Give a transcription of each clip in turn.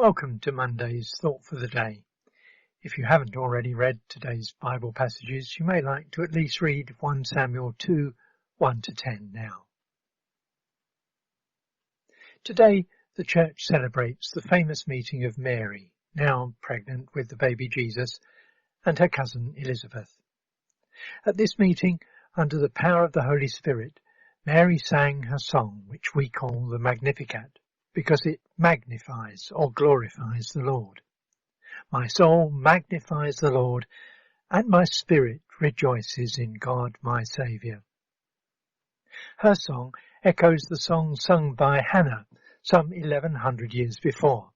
Welcome to Monday's Thought for the Day. If you haven't already read today's Bible passages, you may like to at least read 1 Samuel 2, 1-10 now. Today, the church celebrates the famous meeting of Mary, now pregnant with the baby Jesus, and her cousin Elizabeth. At this meeting, under the power of the Holy Spirit, Mary sang her song, which we call the Magnificat, because it magnifies or glorifies the Lord. My soul magnifies the Lord, and my spirit rejoices in God my Saviour. Her song echoes the song sung by Hannah some 1100 years before.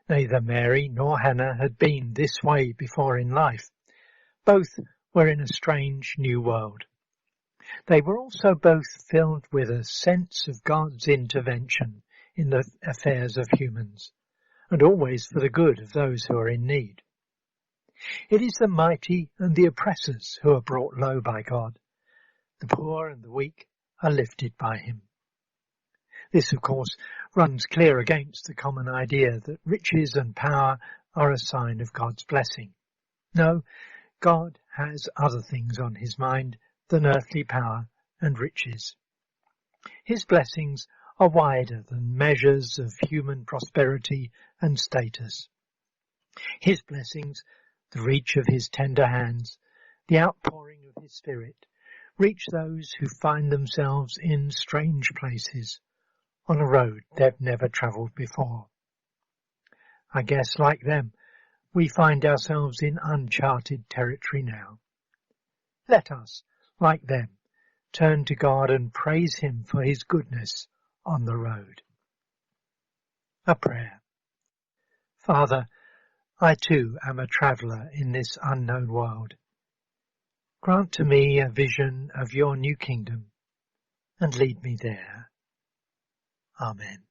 Neither Mary nor Hannah had been this way before in life. Both were in a strange new world. They were also both filled with a sense of God's intervention in the affairs of humans, and always for the good of those who are in need. It is the mighty and the oppressors who are brought low by God. The poor and the weak are lifted by him. This, of course, runs clear against the common idea that riches and power are a sign of God's blessing. No, God has other things on his mind than earthly power and riches. His blessings are wider than measures of human prosperity and status. His blessings, the reach of his tender hands, the outpouring of his Spirit, reach those who find themselves in strange places, on a road they've never travelled before. I guess, like them, we find ourselves in uncharted territory now. Let us, like them, turn to God and praise him for his goodness on the road. A prayer. Father, I too am a traveller in this unknown world. Grant to me a vision of your new kingdom and lead me there. Amen.